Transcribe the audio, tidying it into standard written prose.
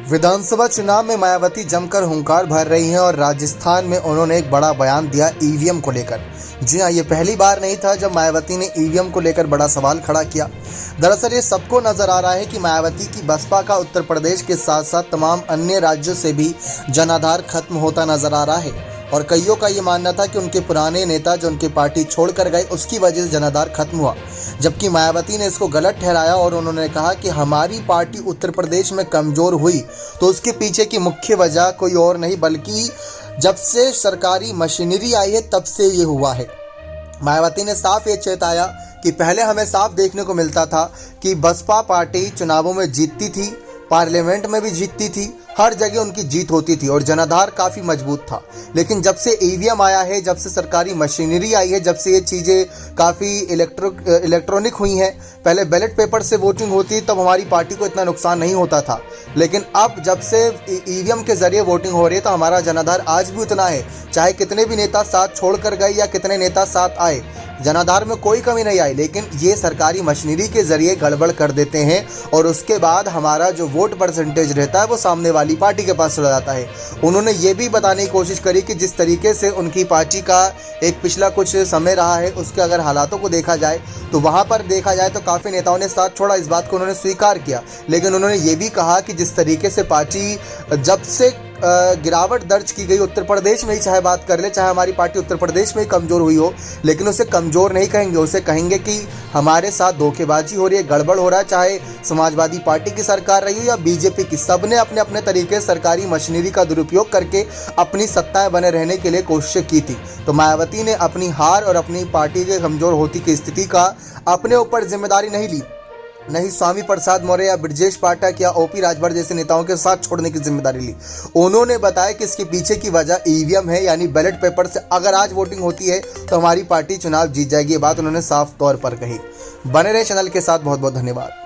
विधानसभा चुनाव में मायावती जमकर हुंकार भर रही हैं और राजस्थान में उन्होंने एक बड़ा बयान दिया ईवीएम को लेकर। जी हां, ये पहली बार नहीं था जब मायावती ने ईवीएम को लेकर बड़ा सवाल खड़ा किया। दरअसल ये सबको नजर आ रहा है कि मायावती की बसपा का उत्तर प्रदेश के साथ साथ तमाम अन्य राज्यों से भी जनाधार खत्म होता नजर आ रहा है और कईयों का ये मानना था कि उनके पुराने नेता जो उनकी पार्टी छोड़कर गए उसकी वजह से जनाधार खत्म हुआ, जबकि मायावती ने इसको गलत ठहराया और उन्होंने कहा कि हमारी पार्टी उत्तर प्रदेश में कमज़ोर हुई तो उसके पीछे की मुख्य वजह कोई और नहीं बल्कि जब से सरकारी मशीनरी आई है तब से ये हुआ है। मायावती ने साफ ये चेताया कि पहले हमें साफ देखने को मिलता था कि बसपा पार्टी चुनावों में जीतती थी, पार्लियामेंट में भी जीतती थी, हर जगह उनकी जीत होती थी और जनाधार काफ़ी मजबूत था। लेकिन जब से ईवीएम आया है, जब से सरकारी मशीनरी आई है, जब से ये चीज़ें काफ़ी इलेक्ट्रॉनिक हुई हैं, पहले बैलेट पेपर से वोटिंग होती तब हमारी पार्टी को इतना नुकसान नहीं होता था, लेकिन अब जब से ईवीएम के ज़रिए वोटिंग हो रही है तो हमारा जनाधार आज भी उतना है, चाहे कितने भी नेता साथ छोड़ कर गए या कितने नेता साथ आए, जनाधार में कोई कमी नहीं आई। लेकिन ये सरकारी मशीनरी के ज़रिए गड़बड़ कर देते हैं और उसके बाद हमारा जो वोट परसेंटेज रहता है वो सामने वाली पार्टी के पास चला जाता है। उन्होंने ये भी बताने की कोशिश करी कि जिस तरीके से उनकी पार्टी का एक पिछला कुछ समय रहा है उसके अगर हालातों को देखा जाए तो वहाँ पर देखा जाए तो काफ़ी नेताओं ने साथ छोड़ा, इस बात को उन्होंने स्वीकार किया। लेकिन उन्होंने ये भी कहा कि जिस तरीके से पार्टी जब से गिरावट दर्ज की गई उत्तर प्रदेश में ही, चाहे बात कर ले, चाहे हमारी पार्टी उत्तर प्रदेश में ही कमज़ोर हुई हो, लेकिन उसे कमज़ोर नहीं कहेंगे, उसे कहेंगे कि हमारे साथ धोखेबाजी हो रही है, गड़बड़ हो रहा है। चाहे समाजवादी पार्टी की सरकार रही हो या बीजेपी की, सब ने अपने अपने तरीके सरकारी मशीनरी का दुरुपयोग करके अपनी सत्ताएं बने रहने के लिए कोशिशें की थी। तो मायावती ने अपनी हार और अपनी पार्टी के कमज़ोर होती की स्थिति का अपने ऊपर जिम्मेदारी नहीं ली, नहीं स्वामी प्रसाद मौर्य या ब्रजेश पाठक या ओपी राजभर जैसे नेताओं के साथ छोड़ने की जिम्मेदारी ली। उन्होंने बताया कि इसके पीछे की वजह ईवीएम है, यानी बैलेट पेपर से अगर आज वोटिंग होती है तो हमारी पार्टी चुनाव जीत जाएगी। ये बात उन्होंने साफ तौर पर कही। बने रहे चैनल के साथ, बहुत बहुत धन्यवाद।